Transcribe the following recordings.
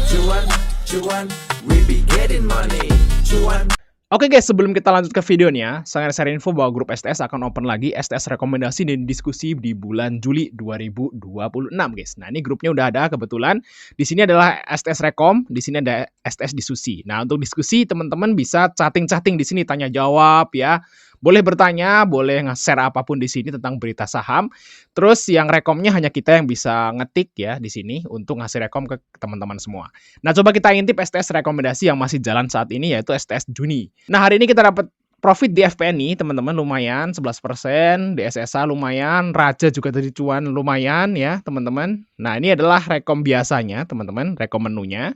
Cuan, cuan, we be getting money. Cuan. Oke guys, sebelum kita lanjut ke videonya, saya share info bahwa grup STS akan open lagi STS rekomendasi dan diskusi di bulan Juli 2026 guys. Nah, ini grupnya udah ada kebetulan. Di sini adalah STS Rekom, di sini ada STS Diskusi. Nah, untuk diskusi teman-teman bisa chatting-chatting di sini, tanya jawab ya. Boleh bertanya, boleh nge-share apapun di sini tentang berita saham. Terus yang rekomnya hanya kita yang bisa ngetik ya di sini untuk ngasih rekom ke teman-teman semua. Nah, coba kita intip STS rekomendasi yang masih jalan saat ini yaitu STS Juni. Nah, hari ini kita dapat profit di FPNI, teman-teman, lumayan 11%, di SSA lumayan, Raja juga tadi cuan lumayan ya, teman-teman. Nah, ini adalah rekom biasanya, teman-teman, rekom menunya.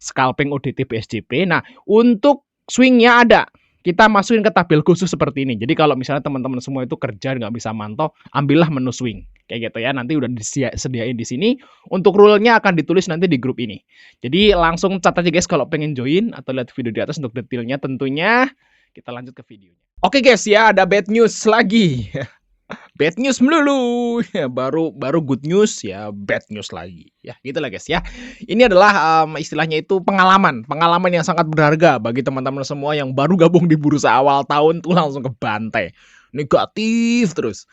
Scalping UDT BSJP. Nah, untuk swingnya ada. Kita masukin ke tabel khusus seperti ini. Jadi kalau misalnya teman-teman semua itu kerja nggak bisa mantau, ambillah menu swing. Kayak gitu ya. Nanti udah disediain di sini. Untuk rule-nya akan ditulis nanti di grup ini. Jadi langsung cat aja guys kalau pengen join atau lihat video di atas untuk detailnya tentunya. Kita lanjut ke videonya. Oke guys ya, ada bad news lagi. Bad news melulu ya, baru good news ya, bad news lagi ya, gitulah guys ya. Ini adalah istilahnya itu pengalaman yang sangat berharga bagi teman-teman semua yang baru gabung di bursa awal tahun tuh langsung ke bantai negatif terus.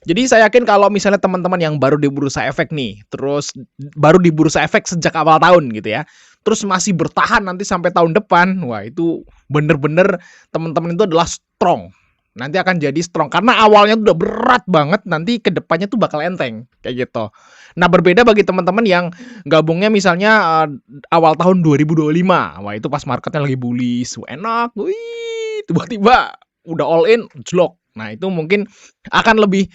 Jadi saya yakin kalau misalnya teman-teman yang baru di bursa efek nih, terus baru di bursa efek sejak awal tahun gitu ya, terus masih bertahan nanti sampai tahun depan, wah itu bener-bener teman-teman itu adalah strong. Nanti akan jadi strong karena awalnya tuh udah berat banget, nanti kedepannya tuh bakal enteng kayak gitu. Nah, berbeda bagi teman-teman yang gabungnya misalnya awal tahun 2025. Wah, itu pas marketnya lagi bullish, enak. Wih, tiba-tiba udah all in, jlok. Nah, itu mungkin akan lebih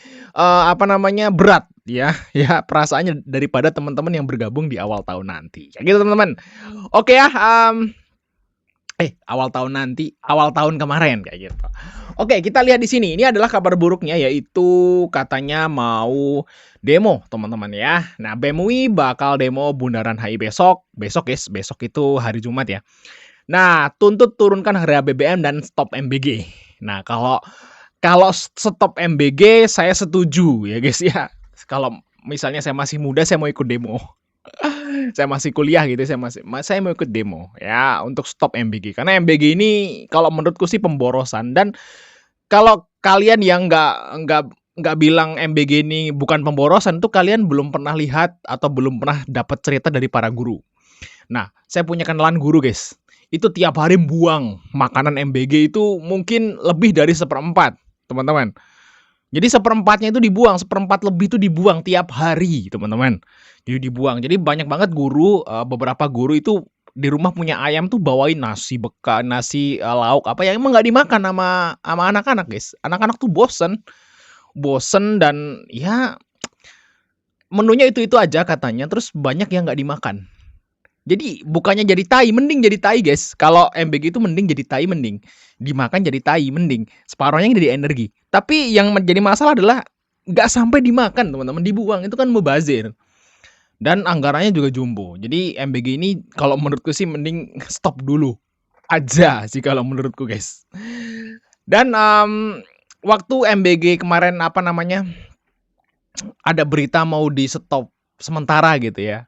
berat ya perasaannya daripada teman-teman yang bergabung di awal tahun nanti. Kayak gitu, teman-teman. Oke ya, awal tahun kemarin kayak gitu. Oke, kita lihat di sini. Ini adalah kabar buruknya yaitu katanya mau demo, teman-teman ya. Nah, BEM UI bakal demo Bundaran HI besok guys. Besok itu hari Jumat ya. Nah, tuntut turunkan harga BBM dan stop MBG. Nah, kalau stop MBG saya setuju ya guys ya. Kalau misalnya saya masih muda saya mau ikut demo. Saya masih kuliah gitu, saya mau ikut demo ya untuk stop MBG karena MBG ini kalau menurutku sih pemborosan. Dan kalau kalian yang nggak bilang MBG ini bukan pemborosan, tuh kalian belum pernah lihat atau belum pernah dapat cerita dari para guru. Nah, saya punya kenalan guru guys, itu tiap hari buang makanan MBG itu mungkin lebih dari 1/4, teman-teman. Jadi 1/4-nya itu dibuang, 1/4 lebih itu dibuang tiap hari, teman-teman. Jadi dibuang. Jadi banyak banget guru, beberapa guru itu di rumah punya ayam tuh bawain nasi bekas, nasi lauk apa yang emang nggak dimakan sama anak-anak, guys. Anak-anak tuh bosen dan ya menunya itu aja katanya. Terus banyak yang nggak dimakan. Jadi bukannya jadi tai, mending jadi tai guys. Kalau MBG itu mending jadi tai, mending dimakan jadi tai, mending separohnya jadi energi. Tapi yang menjadi masalah adalah nggak sampai dimakan, teman-teman, dibuang. Itu kan mubazir dan anggarannya juga jumbo. Jadi MBG ini kalau menurutku sih mending stop dulu aja sih kalau menurutku guys. Dan waktu MBG kemarin ada berita mau di stop sementara gitu ya,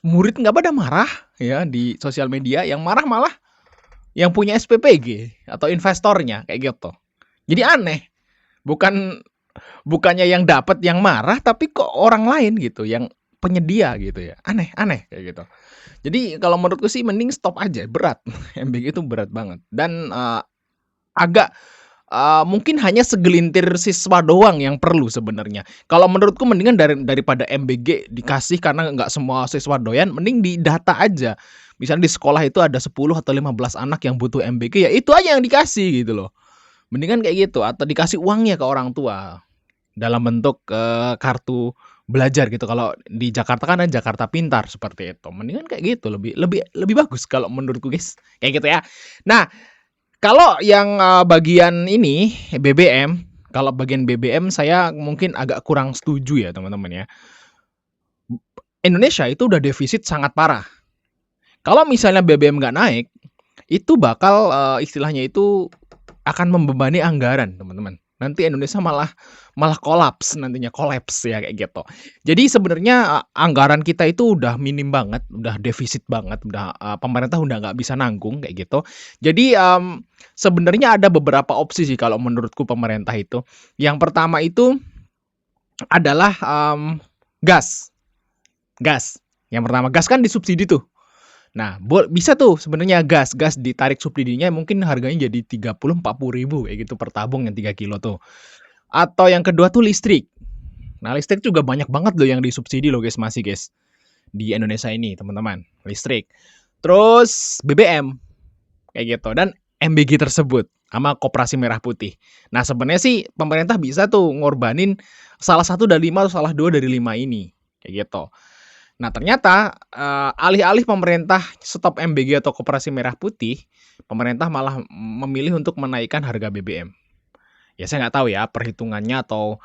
murid nggak pada marah ya di sosial media, yang marah malah yang punya SPPG atau investornya kayak gitu. Jadi aneh, bukannya yang dapat yang marah, tapi kok orang lain gitu yang penyedia gitu ya, aneh kayak gitu. Jadi kalau menurutku sih mending stop aja, berat. MBG itu berat banget dan agak mungkin hanya segelintir siswa doang yang perlu sebenarnya. Kalau menurutku mendingan daripada MBG dikasih karena nggak semua siswa doyan, mending didata aja. Misalnya di sekolah itu ada 10 atau 15 anak yang butuh MBG, ya itu aja yang dikasih gitu loh. Mendingan kayak gitu, atau dikasih uangnya ke orang tua dalam bentuk kartu belajar gitu. Kalau di Jakarta kan ada Jakarta Pintar seperti itu. Mendingan kayak gitu, lebih bagus kalau menurutku guys. Kayak gitu ya. Nah, kalau yang bagian ini BBM, kalau bagian BBM saya mungkin agak kurang setuju ya teman-teman ya. Indonesia itu udah defisit sangat parah. Kalau misalnya BBM nggak naik, itu bakal istilahnya itu akan membebani anggaran, teman-teman. Nanti Indonesia malah malah kolaps nantinya, kolaps ya kayak gitu. Jadi sebenarnya, anggaran kita itu udah minim banget, udah defisit banget, udah, pemerintah udah nggak bisa nanggung kayak gitu. Jadi, sebenarnya ada beberapa opsi sih kalau menurutku pemerintah itu. Yang pertama itu adalah, gas gas. Yang pertama, gas kan disubsidi tuh. Nah, bisa tuh sebenarnya gas ditarik subsidinya mungkin harganya jadi 30.000, 40.000 kayak gitu per tabung yang 3 kilo tuh. Atau yang kedua tuh listrik. Nah, listrik juga banyak banget loh yang disubsidi loh guys, masih guys, di Indonesia ini teman-teman, listrik. Terus BBM, kayak gitu, dan MBG tersebut sama Koperasi Merah Putih. Nah, sebenarnya sih pemerintah bisa tuh ngorbanin salah satu dari 5 atau salah 2 dari 5 ini, kayak gitu. Nah, ternyata, alih-alih pemerintah stop MBG atau Koperasi Merah Putih, pemerintah malah memilih untuk menaikkan harga BBM. Ya saya nggak tahu ya perhitungannya atau,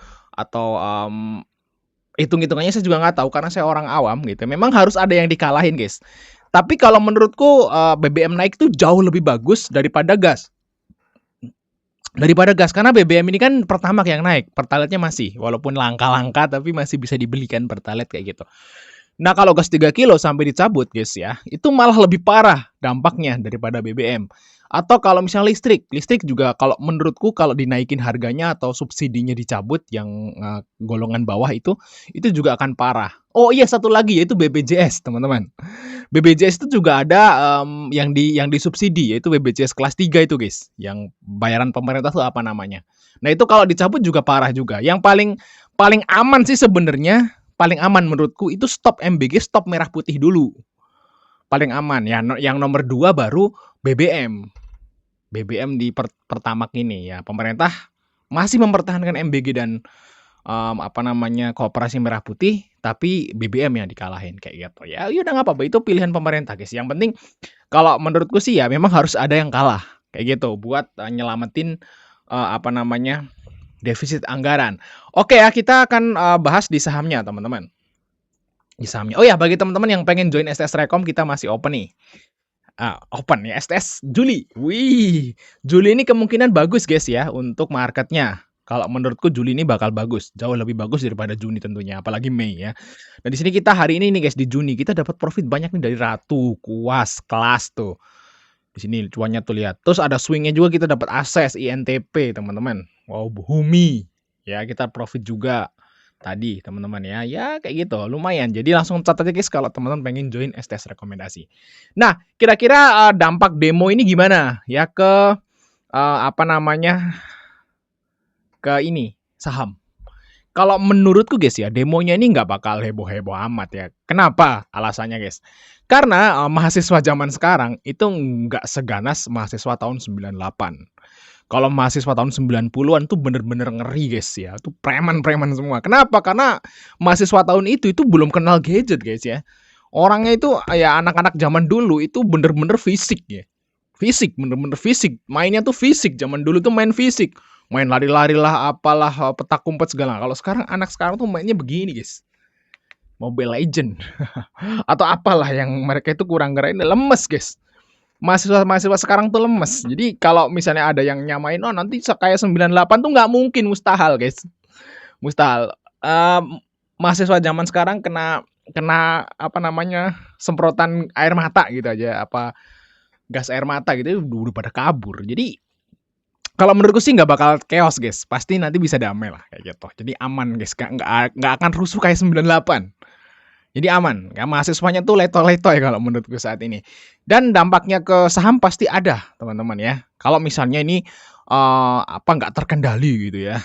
hitung-hitungannya saya juga nggak tahu karena saya orang awam gitu. Memang harus ada yang dikalahin, guys. Tapi kalau menurutku, BBM naik tuh jauh lebih bagus daripada gas. Karena BBM ini kan Pertamax yang naik, Pertalite-nya masih, walaupun langka-langka tapi masih bisa dibelikan Pertalite kayak gitu. Nah, kalau gas 3 kilo sampai dicabut guys ya, itu malah lebih parah dampaknya daripada BBM. Atau kalau misalnya listrik juga kalau menurutku kalau dinaikin harganya atau subsidinya dicabut yang, golongan bawah itu juga akan parah. Oh iya, satu lagi yaitu BPJS teman-teman. BPJS itu juga ada, yang disubsidi yaitu BPJS kelas 3 itu guys, yang bayaran pemerintah tuh apa namanya. Nah, itu kalau dicabut juga parah juga. Yang paling paling aman sih sebenarnya, paling aman menurutku itu stop MBG, stop merah putih dulu. Paling aman ya, yang nomor 2 baru BBM. BBM di Pertamax ini ya, pemerintah masih mempertahankan MBG dan, Koperasi Merah Putih, tapi BBM yang dikalahin kayak gitu. Ya udah nggak apa-apa, itu pilihan pemerintah guys, yang penting kalau menurutku sih ya memang harus ada yang kalah, kayak gitu buat, nyelamatin, defisit anggaran. Oke ya, kita akan, bahas di sahamnya teman-teman, di sahamnya. Oh ya, bagi teman-teman yang pengen join STS Rekom kita masih open nih. Open ya STS Juli. Wih, Juli ini kemungkinan bagus guys ya untuk marketnya. Kalau menurutku Juli ini bakal bagus, jauh lebih bagus daripada Juni tentunya, apalagi Mei ya. Dan di sini kita hari ini nih guys di Juni kita dapat profit banyak nih dari Ratu, Kuas, Kelas tuh. Di sini cuannya tuh lihat. Terus ada swingnya juga kita dapat Akses, INTP teman-teman. Wow, Bumi. Ya, kita profit juga tadi teman-teman ya. Ya kayak gitu, lumayan. Jadi langsung catat aja guys kalau teman-teman pengen join STS rekomendasi. Nah, kira-kira dampak demo ini gimana ya ke ke ini saham. Kalau menurutku guys ya, demonya ini nggak bakal heboh-heboh amat ya. Kenapa? Alasannya guys. Karena mahasiswa zaman sekarang itu nggak seganas mahasiswa tahun 98. Kalau mahasiswa tahun 90-an tuh bener-bener ngeri guys ya. Itu preman-preman semua. Kenapa? Karena mahasiswa tahun itu belum kenal gadget guys ya. Orangnya itu ya anak-anak zaman dulu itu bener-bener fisik ya. Fisik, bener-bener fisik. Mainnya tuh fisik. Zaman dulu tuh main fisik. Main lari-lari lah, apalah, petak umpet segala. Kalau sekarang anak sekarang tuh mainnya begini guys. Mobile Legend atau apalah yang mereka itu kurang gerak, lemes guys. Mahasiswa sekarang tuh lemes. Jadi kalau misalnya ada yang nyamain, oh nanti kayak 98 tuh nggak mungkin, mustahil guys. Mustahil. Mahasiswa zaman sekarang kena semprotan air mata gitu aja, gas air mata gitu udah pada kabur. Jadi kalau menurutku sih nggak bakal chaos guys. Pasti nanti bisa damai lah kayak gitu. Jadi aman guys, nggak akan rusuh kayak 98. Jadi aman, ya mahasiswanya tuh letoy-letoy kalau menurutku saat ini. Dan dampaknya ke saham pasti ada, teman-teman ya. Kalau misalnya ini nggak terkendali gitu ya,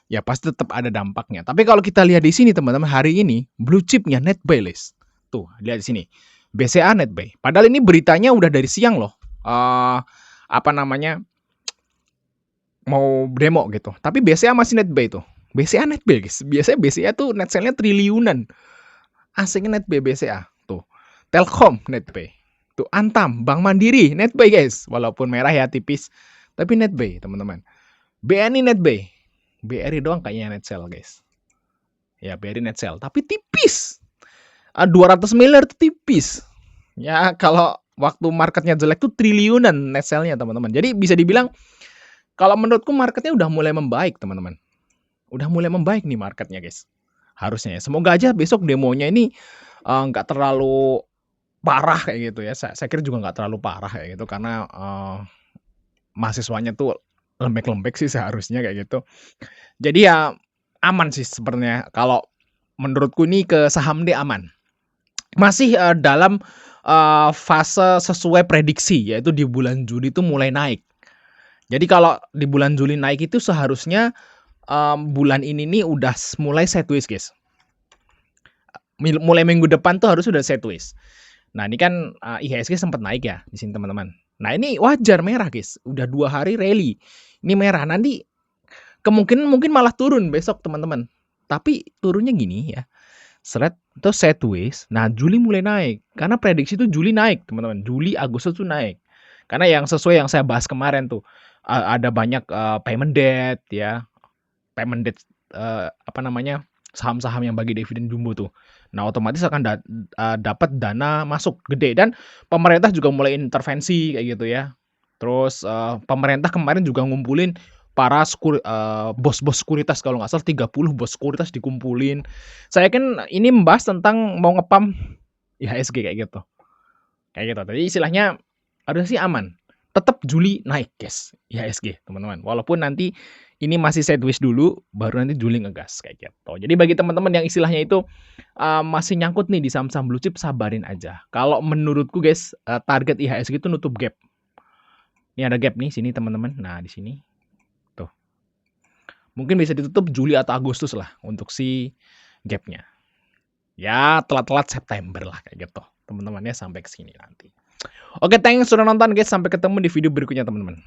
ya pasti tetap ada dampaknya. Tapi kalau kita lihat di sini teman-teman, hari ini blue chipnya NetBuy list. Tuh, lihat di sini. BCA NetBuy. Padahal ini beritanya udah dari siang loh. Mau demo gitu. Tapi BCA masih NetBuy tuh. BCA NetBuy guys. Biasanya BCA tuh net sale-nya triliunan. Asingnya NetBuy BCA. Tuh. Telkom NetBuy. Tuh Antam, Bank Mandiri NetBuy guys. Walaupun merah ya tipis. Tapi NetBuy teman-teman. BNI NetBuy. BRI doang kayaknya net sale guys. Ya BRI net sale. Tapi tipis. 200 miliar tuh tipis. Ya kalau waktu marketnya jelek tuh triliunan net sale-nya teman-teman. Jadi bisa dibilang Kalau menurutku marketnya udah mulai membaik, teman-teman. Udah mulai membaik nih marketnya, guys. Harusnya ya. Semoga aja besok demonya ini, nggak terlalu parah kayak gitu ya. Saya kira juga nggak terlalu parah kayak gitu karena, mahasiswanya tuh lembek-lembek sih seharusnya kayak gitu. Jadi ya aman sih sebenarnya kalau menurutku nih ke saham deh aman. Masih, dalam, fase sesuai prediksi, yaitu di bulan Juli itu mulai naik. Jadi kalau di bulan Juli naik itu seharusnya, bulan ini nih udah mulai sideways, guys. Mulai minggu depan tuh harus sudah sideways. Nah ini kan, IHSG sempat naik ya di sini teman-teman. Nah ini wajar merah, guys, udah 2 hari rally, ini merah. Nanti kemungkinan mungkin malah turun besok teman-teman. Tapi turunnya gini ya, terus sideways. Nah, Juli mulai naik. Karena prediksi itu Juli naik, teman-teman. Juli, Agustus tuh naik. Karena yang sesuai yang saya bahas kemarin tuh, ada banyak, payment debt ya, payment debt, apa namanya, saham-saham yang bagi dividen jumbo tuh. Nah, otomatis akan dapat dana masuk gede dan pemerintah juga mulai intervensi kayak gitu ya. Terus, pemerintah kemarin juga ngumpulin para bos-bos sekuritas kalau nggak salah 30 bos sekuritas dikumpulin. Saya kan ini membahas tentang mau nge-pump IHSG kayak gitu. Kayak gitu. Jadi istilahnya harusnya sih aman. Tetap Juli naik, guys, IHSG, teman-teman. Walaupun nanti ini masih sideways dulu, baru nanti Juli ngegas kayak gitu. Jadi bagi teman-teman yang istilahnya itu, masih nyangkut nih di saham-saham blue chip, sabarin aja. Kalau menurutku, guys, target IHSG itu nutup gap. Ini ada gap nih sini, teman-teman. Nah, di sini. Tuh. Mungkin bisa ditutup Juli atau Agustus lah untuk si gap-nya. Ya, telat-telat September lah kayak gitu. Teman-teman ya sampai ke sini nanti. Oke, thanks sudah nonton, guys. Sampai ketemu di video berikutnya, teman-teman.